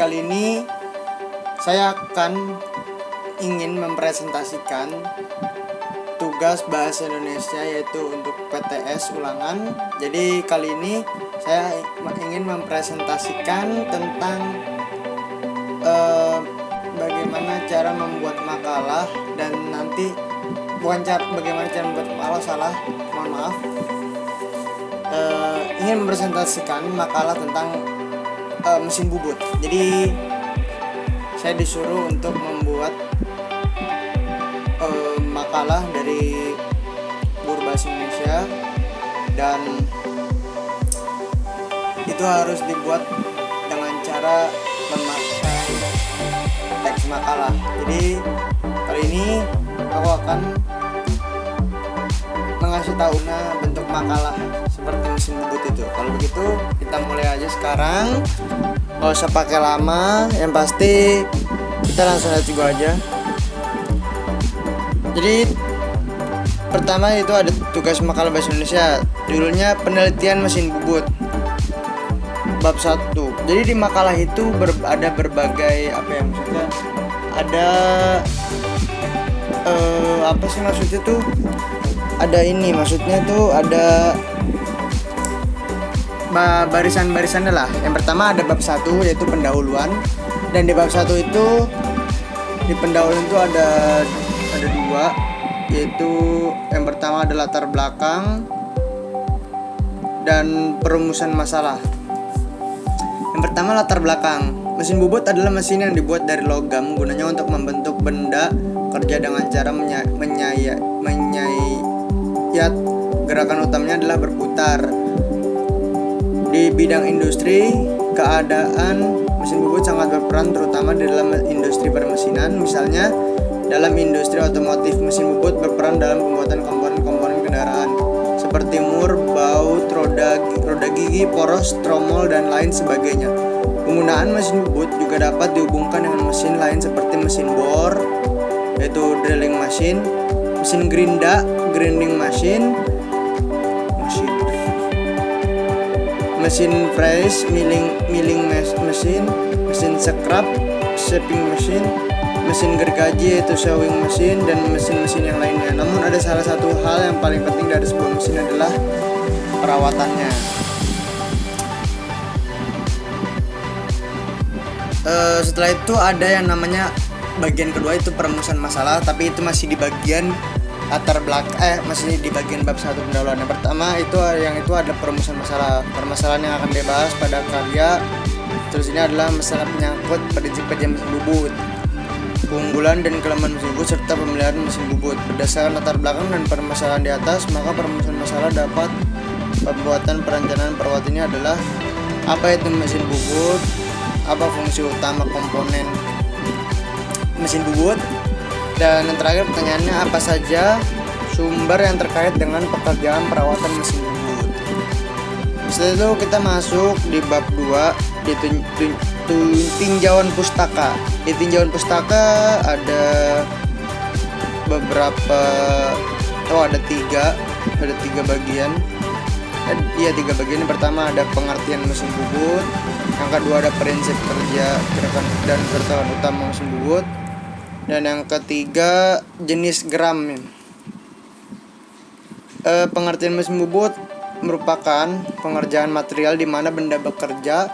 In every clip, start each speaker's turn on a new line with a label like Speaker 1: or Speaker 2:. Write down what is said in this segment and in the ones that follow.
Speaker 1: kali ini saya akan ingin mempresentasikan tugas bahasa Indonesia yaitu untuk PTS ulangan. Jadi kali ini saya ingin mempresentasikan tentang bagaimana cara membuat makalah dan nanti bagaimana cara membuat makalah salah, mohon maaf. Ingin mempresentasikan makalah tentang mesin bubut. Jadi saya disuruh untuk membuat makalah dari guru bahasa Indonesia dan itu harus dibuat dengan cara memakai teks makalah. Jadi kali ini aku akan mengasih tahu bentuk makalah seperti mesin bubut itu. Kalau begitu kita mulai aja sekarang, nggak usah pakai lama, yang pasti kita langsung lihat juga aja. Jadi pertama itu ada tugas makalah bahasa Indonesia, judulnya penelitian mesin bubut bab 1. Jadi di makalah itu ada berbagai maksudnya ada apa sih maksudnya tuh, ada ini maksudnya tuh ada barisan-barisan lah. Yang pertama ada bab 1 yaitu pendahuluan, dan di bab 1 itu di pendahuluan itu ada dua, yaitu yang pertama ada latar belakang dan perumusan masalah. Yang pertama latar belakang. Mesin bubut adalah mesin yang dibuat dari logam, gunanya untuk membentuk benda kerja dengan cara menyayat. Gerakan utamanya adalah berputar. Di bidang industri, keadaan mesin bubut sangat berperan terutama di dalam industri permesinan. Misalnya dalam industri otomotif, mesin bubut berperan dalam pembuatan komponen-komponen kendaraan seperti mur, baut, roda gigi, poros, tromol, dan lain sebagainya. Penggunaan mesin bubut juga dapat dihubungkan dengan mesin lain seperti mesin bor, yaitu drilling machine, mesin gerinda, grinding machine, mesin press, milling machine, mesin scrap, shaping machine, mesin gergaji yaitu sewing machine, dan mesin-mesin yang lainnya. Namun ada salah satu hal yang paling penting dari sebuah mesin adalah perawatannya. Setelah itu ada yang namanya bagian kedua, itu perumusan masalah, tapi itu masih di bagian latar belakang, masih di bagian bab 1 pendahuluan. Yang pertama itu ada perumusan masalah, permasalahan yang akan dibahas pada karya. Terus ini adalah masalah menyangkut prinsip kerja mesin bubut, keunggulan dan kelemahan mesin bubut, serta pemeliharaan mesin bubut. Berdasarkan latar belakang dan permasalahan di atas, maka perumusan masalah dapat pembuatan perencanaan perawat ini adalah apa itu mesin bubut, apa fungsi utama komponen mesin bubut, dan yang terakhir pertanyaannya apa saja sumber yang terkait dengan pekerjaan perawatan mesin bubut. Setelah itu kita masuk di bab 2, di tinjauan pustaka. Di tinjauan pustaka ada beberapa, ada tiga bagian. Tiga bagian. Yang pertama ada pengertian mesin bubut, yang kedua ada prinsip kerja, gerakan dan keterangan utama mesin bubut, dan yang ketiga jenis geram. Pengertian mesin bubut merupakan pengerjaan material di mana benda kerja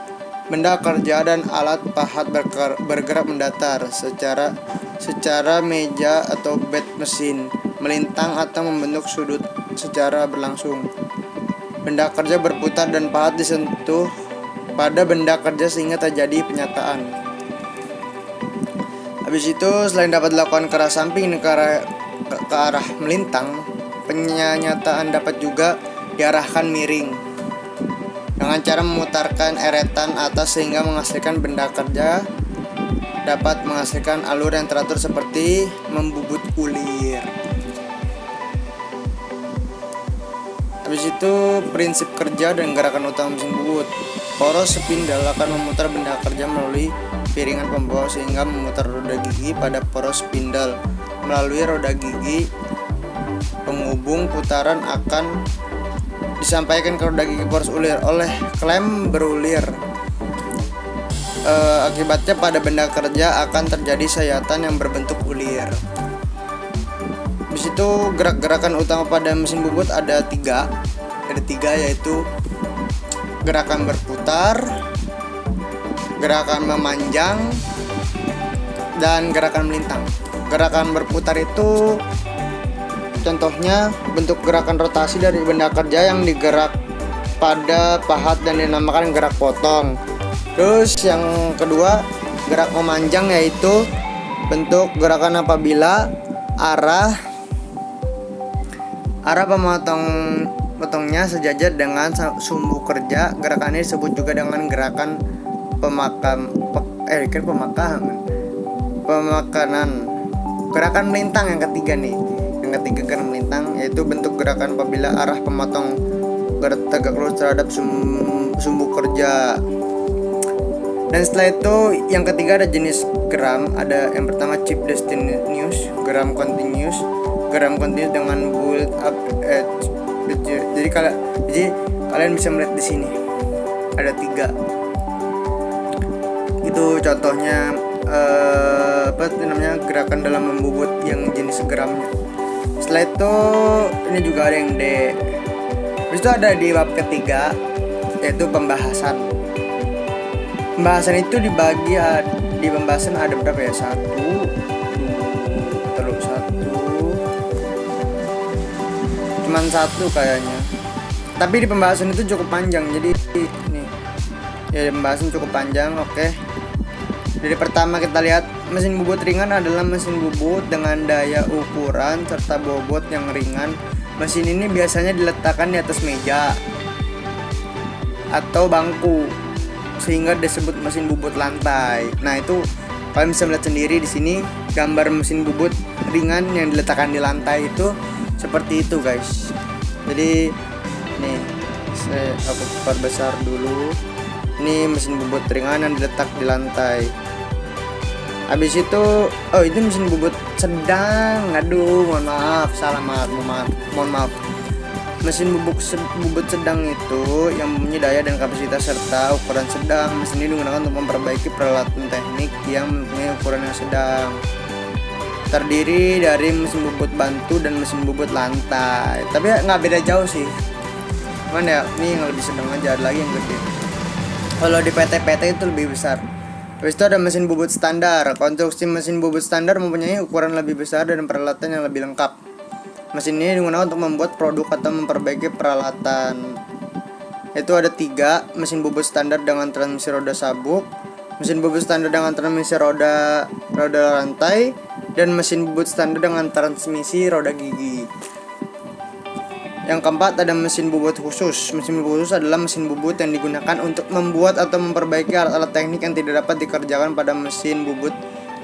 Speaker 1: dan alat pahat bergerak mendatar secara meja atau bed mesin, melintang atau membentuk sudut secara berlangsung. Benda kerja berputar dan pahat disentuh pada benda kerja sehingga terjadi penyataan. Habis itu selain dapat dilakukan ke arah samping ke arah melintang, penyataan dapat juga diarahkan miring dengan cara memutarkan eretan atas sehingga menghasilkan benda kerja dapat menghasilkan alur yang teratur seperti membubut ulir. Habis itu prinsip kerja dan gerakan utama mesin bubut. Poros spindle akan memutar benda kerja melalui piringan pembawa sehingga memutar roda gigi pada poros spindle. Melalui roda gigi penghubung putaran akan disampaikan ke roda gigi poros ulir oleh klem berulir. Akibatnya pada benda kerja akan terjadi sayatan yang berbentuk ulir. Di situ gerak-gerakan utama pada mesin bubut ada tiga, yaitu gerakan berputar, gerakan memanjang, dan gerakan melintang. Gerakan berputar itu contohnya bentuk gerakan rotasi dari benda kerja yang digerak pada pahat dan dinamakan gerak potong. Terus yang kedua, gerak memanjang, yaitu bentuk gerakan apabila arah potongnya sejajar dengan sumbu kerja. Gerakan ini disebut juga dengan gerakan pemakanan. Gerakan melintang yang ketiga nih. Yang ketiga gerakan melintang, yaitu bentuk gerakan apabila arah pemotong tegak lurus terhadap sumbu kerja. Dan setelah itu yang ketiga ada jenis geram. Ada yang pertama chip continuous, geram continuous dengan build up edge. Jadi kalian bisa melihat di sini ada tiga. Itu contohnya gerakan dalam membubut yang jenis geramnya. Setelah itu ini juga ada yang D. Terus itu ada di bab ketiga, yaitu pembahasan. Pembahasan itu dibagi di pembahasan ada berapa ya? Cuman satu kayaknya. Tapi di pembahasan itu cukup panjang. Jadi nih ya, pembahasan cukup panjang. Oke. Jadi pertama kita lihat mesin bubut ringan adalah mesin bubut dengan daya ukuran serta bobot yang ringan. Mesin ini biasanya diletakkan di atas meja atau bangku sehingga disebut mesin bubut lantai. Nah, itu kalian bisa melihat sendiri di sini gambar mesin bubut ringan yang diletakkan di lantai itu seperti itu, guys. Jadi nih aku perbesar dulu. Ini mesin bubut ringan yang diletak di lantai. Habis itu itu mesin bubut sedang. Aduh, mohon maaf. Mesin bubut sedang itu yang mempunyai daya dan kapasitas serta ukuran sedang. Mesin ini digunakan untuk memperbaiki peralatan teknik yang mempunyai ukuran yang sedang. Terdiri dari mesin bubut bantu dan mesin bubut lantai. Tapi nggak beda jauh sih. Cuman ya ini yang lebih sedang aja, ada lagi yang gede. Kalau di PT-PT itu lebih besar. Habis itu ada mesin bubut standar. Konstruksi mesin bubut standar mempunyai ukuran lebih besar dan peralatan yang lebih lengkap. Mesin ini digunakan untuk membuat produk atau memperbaiki peralatan. Itu ada 3, mesin bubut standar dengan transmisi roda sabuk, mesin bubut standar dengan transmisi roda rantai, dan mesin bubut standar dengan transmisi roda gigi. Yang keempat ada mesin bubut khusus. Mesin bubut khusus adalah mesin bubut yang digunakan untuk membuat atau memperbaiki alat-alat teknik yang tidak dapat dikerjakan pada mesin bubut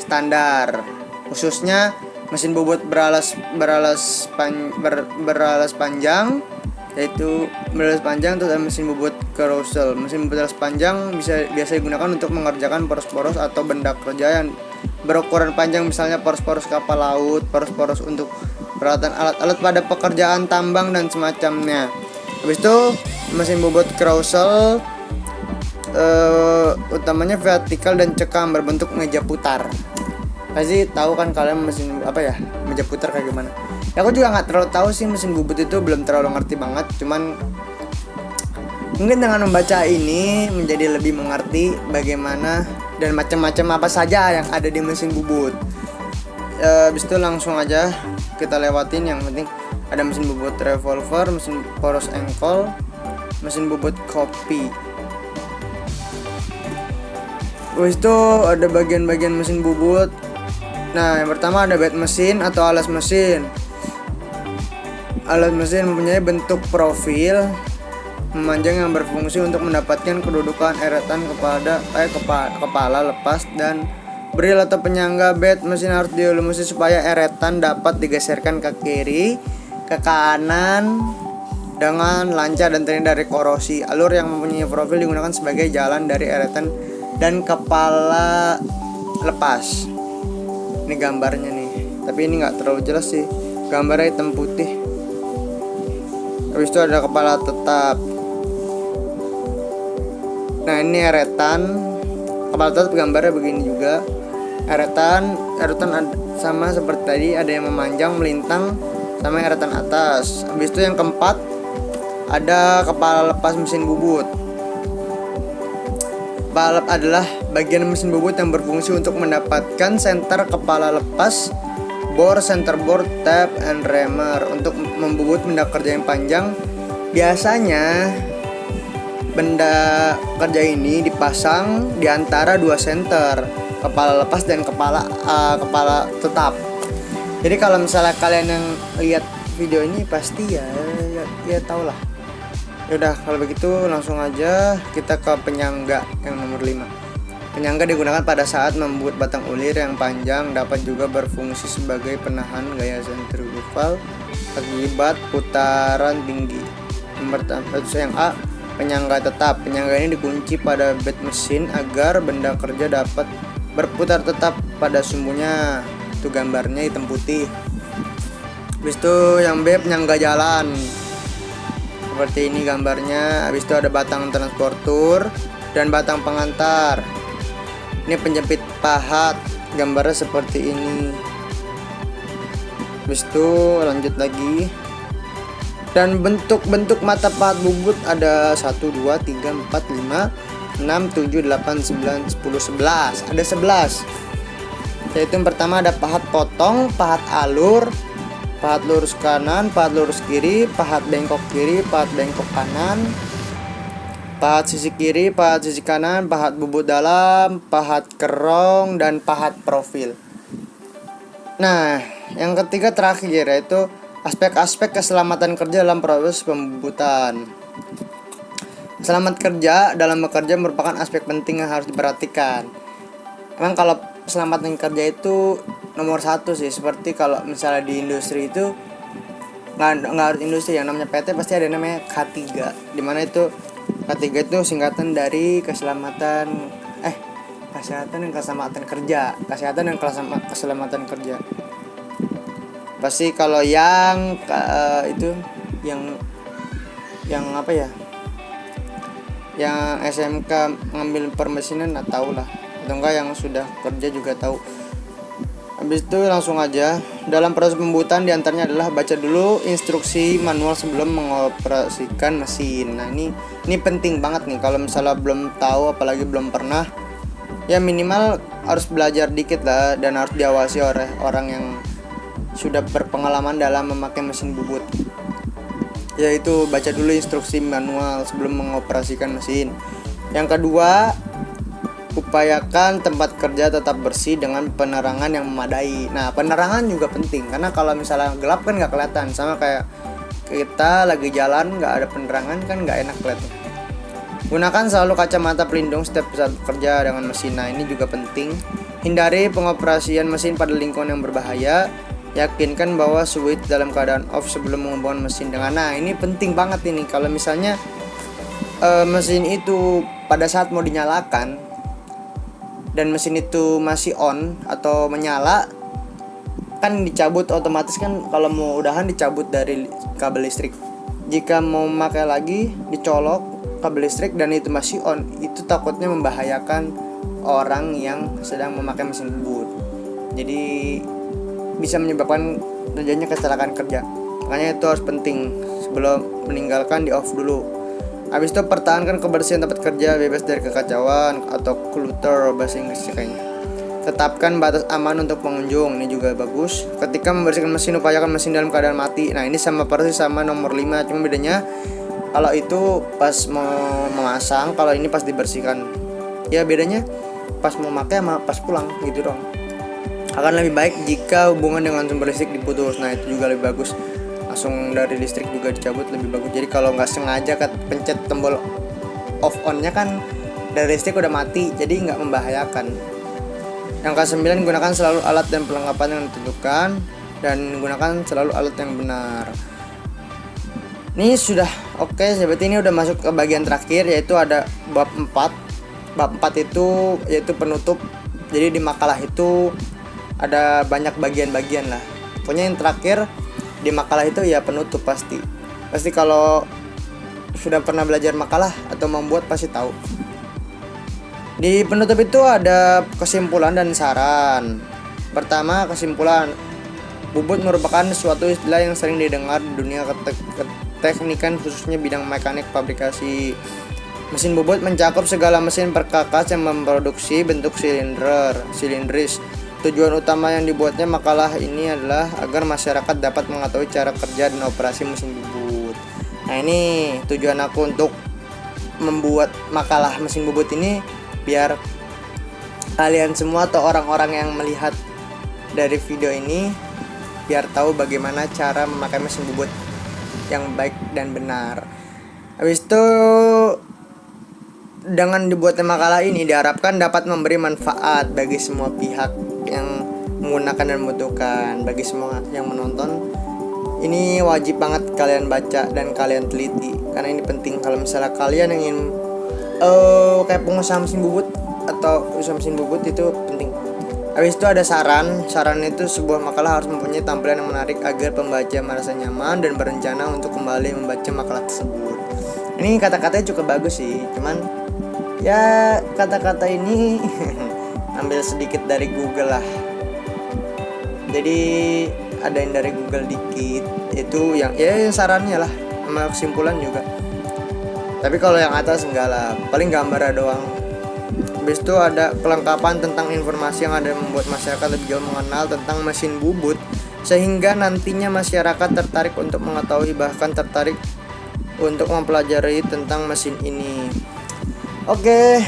Speaker 1: standar. Khususnya mesin bubut beralas panjang, yaitu beralas panjang. Terus ada mesin bubut carousel. Mesin bubut beralas panjang biasa digunakan untuk mengerjakan poros-poros atau benda kerja yang berukuran panjang, misalnya poros-poros kapal laut, poros-poros untuk peralatan alat-alat pada pekerjaan tambang dan semacamnya. Habis itu mesin bubut carousel utamanya vertikal dan cekam berbentuk meja putar. Pasti tahu kan kalian mesin meja putar kayak gimana. Ya, aku juga nggak terlalu tahu sih mesin bubut itu, belum terlalu ngerti banget. Cuman mungkin dengan membaca ini menjadi lebih mengerti bagaimana dan macam-macam apa saja yang ada di mesin bubut. Habis itu langsung aja kita lewatin. Yang penting ada mesin bubut revolver, mesin poros engkol, mesin bubut kopi. Habis itu ada bagian-bagian mesin bubut. Nah, yang pertama ada bed mesin atau alas mesin. Alas mesin mempunyai bentuk profil memanjang yang berfungsi untuk mendapatkan kedudukan eretan kepala lepas dan beril atau penyangga. Bed mesin harus dilumasi supaya eretan dapat digeserkan ke kiri, ke kanan dengan lancar dan terhindar dari korosi. Alur yang mempunyai profil digunakan sebagai jalan dari eretan dan kepala lepas. Ini gambarnya nih, tapi ini nggak terlalu jelas sih, gambarnya hitam putih. Habis itu ada kepala tetap. Nah, ini eretan kepala tetap gambarnya begini juga. Eretan sama seperti tadi, ada yang memanjang, melintang, sama eretan atas. Habis itu yang keempat ada kepala lepas mesin bubut. Kepala adalah bagian mesin bubut yang berfungsi untuk mendapatkan senter kepala lepas, bor, center bore, tab, and reamer untuk membubut benda kerja yang panjang. Biasanya benda kerja ini dipasang di antara dua senter, kepala lepas dan kepala tetap. Jadi kalau misalnya kalian yang lihat video ini pasti ya tau lah. Yaudah, kalau begitu langsung aja kita ke penyangga yang nomor 5. Penyangga digunakan pada saat membuat batang ulir yang panjang, dapat juga berfungsi sebagai penahan gaya sentrifugal akibat putaran tinggi. Nomor yang A, penyangga tetap. Penyangga ini dikunci pada bed mesin agar benda kerja dapat berputar tetap pada sumbunya. Itu gambarnya hitam putih. Habis itu yang B, penyangga jalan. Seperti ini gambarnya. Habis itu ada batang transportur dan batang pengantar. Ini penjepit pahat, gambarnya seperti ini. Habis itu lanjut lagi. Dan bentuk-bentuk mata pahat bubut ada 1, 2, 3, 4, 5, 6, 7, 8, 9, 10, 11. Ada 11. Yaitu yang pertama ada pahat potong, pahat alur, pahat lurus kanan, pahat lurus kiri, pahat bengkok kiri, pahat bengkok kanan, pahat sisi kiri, pahat sisi kanan, pahat bubut dalam, pahat kerong, dan pahat profil. Nah, yang ketiga terakhir yaitu aspek-aspek keselamatan kerja dalam proses pembubutan. Selamat kerja dalam bekerja merupakan aspek penting yang harus diperhatikan. Emang kalau keselamatan kerja itu nomor 1 sih. Seperti kalau misalnya di industri itu nggak harus industri, yang namanya PT pasti ada namanya K3, dimana itu K3 itu singkatan dari kesehatan dan keselamatan kerja. Kesehatan dan keselamatan kerja. Pasti kalau yang itu yang apa ya, yang SMK ngambil permesinan tahu lah, atau enggak yang sudah kerja juga tahu. Habis itu langsung aja dalam proses pembuatan, diantaranya adalah baca dulu instruksi manual sebelum mengoperasikan mesin. Nah ini penting banget nih, kalau misalnya belum tahu apalagi belum pernah, ya minimal harus belajar dikit lah, dan harus diawasi oleh orang yang sudah berpengalaman dalam memakai mesin bubut. Yaitu baca dulu instruksi manual sebelum mengoperasikan mesin. Yang kedua, upayakan tempat kerja tetap bersih dengan penerangan yang memadai. Nah, penerangan juga penting, karena kalau misalnya gelap kan nggak kelihatan. Sama kayak kita lagi jalan nggak ada penerangan kan nggak enak kelihatan. Gunakan selalu kacamata pelindung setiap saat bekerja dengan mesin. Nah, ini juga penting. Hindari pengoperasian mesin pada lingkungan yang berbahaya. Yakinkan bahwa switch dalam keadaan off sebelum menghubungkan mesin dengan. Nah, ini penting banget ini. Kalau misalnya mesin itu pada saat mau dinyalakan dan mesin itu masih on atau menyala, kan dicabut otomatis kan, kalau mau udahan dicabut dari kabel listrik. Jika mau pakai lagi dicolok kabel listrik dan itu masih on, itu takutnya membahayakan orang yang sedang memakai mesin bubut. Jadi bisa menyebabkan terjadinya kecelakaan kerja. Makanya itu harus penting, sebelum meninggalkan di off dulu. Habis itu pertahankan kebersihan tempat kerja, bebas dari kekacauan atau clutter bahasa Inggris kayaknya. Tetapkan batas aman untuk pengunjung, ini juga bagus. Ketika membersihkan mesin, upayakan mesin dalam keadaan mati. Nah, ini sama persis sama nomor 5, cuma bedanya kalau itu pas mau memasang, kalau ini pas dibersihkan. Ya bedanya pas mau pakai sama pas pulang gitu dong. Akan lebih baik jika hubungan dengan sumber listrik diputus. Nah, itu juga lebih bagus. Langsung dari listrik juga dicabut lebih bagus. Jadi kalau nggak sengaja pencet tombol off on-nya kan dari listrik udah mati, jadi nggak membahayakan. Yang ke-9, gunakan selalu alat dan perlengkapan yang ditentukan, dan gunakan selalu alat yang benar. Ini sudah oke, seperti ini udah masuk ke bagian terakhir, yaitu ada bab 4. Bab 4 itu yaitu penutup. Jadi di makalah itu ada banyak bagian-bagian lah. Pokoknya yang terakhir di makalah itu ya penutup pasti. Pasti kalau sudah pernah belajar makalah atau membuat pasti tahu. Di penutup itu ada kesimpulan dan saran. Pertama, kesimpulan. Bubut merupakan suatu istilah yang sering didengar di dunia keteknikan, khususnya bidang mekanik fabrikasi. Mesin bubut mencakup segala mesin perkakas yang memproduksi bentuk silindris. Tujuan utama yang dibuatnya makalah ini adalah agar masyarakat dapat mengetahui cara kerja dan operasi mesin bubut. Nah, ini tujuan aku untuk membuat makalah mesin bubut ini, biar kalian semua atau orang-orang yang melihat dari video ini biar tahu bagaimana cara memakai mesin bubut yang baik dan benar. Habis itu, dengan dibuatnya makalah ini diharapkan dapat memberi manfaat bagi semua pihak yang menggunakan dan membutuhkan. Bagi semua yang menonton, ini wajib banget kalian baca dan kalian teliti, karena ini penting. Kalau misalnya kalian ingin kayak pengusaha mesin bubut atau usaha mesin bubut, itu penting. Habis itu ada saran itu sebuah makalah harus mempunyai tampilan yang menarik agar pembaca merasa nyaman dan berencana untuk kembali membaca makalah tersebut. Ini kata-katanya cukup bagus sih, cuman ya kata-kata ini ambil sedikit dari Google lah. Jadi ada yang dari Google dikit, itu yang sarannya lah, sama kesimpulan juga. Tapi kalau yang atas enggak lah, paling gambarnya doang. Habis itu ada kelengkapan tentang informasi yang ada membuat masyarakat lebih jauh mengenal tentang mesin bubut, sehingga nantinya masyarakat tertarik untuk mengetahui, bahkan tertarik untuk mempelajari tentang mesin ini. Oke,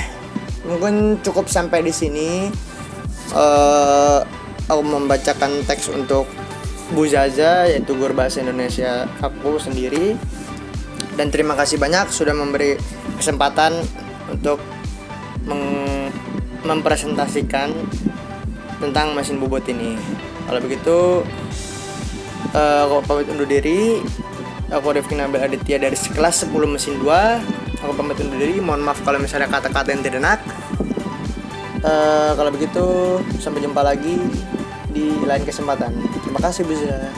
Speaker 1: mungkin cukup sampai di sini. Aku membacakan teks untuk Bu Zaza, yaitu guru bahasa Indonesia aku sendiri. Dan terima kasih banyak sudah memberi kesempatan untuk mempresentasikan tentang mesin bubut ini. Kalau begitu, aku pamit undur diri. Aku Rifki Nabil Aditya dari kelas 10 mesin 2. Aku pamit undur diri. Mohon maaf kalau misalnya kata-kata yang tidak enak. Kalau begitu, sampai jumpa lagi di lain kesempatan. Terima kasih Bu Zaza.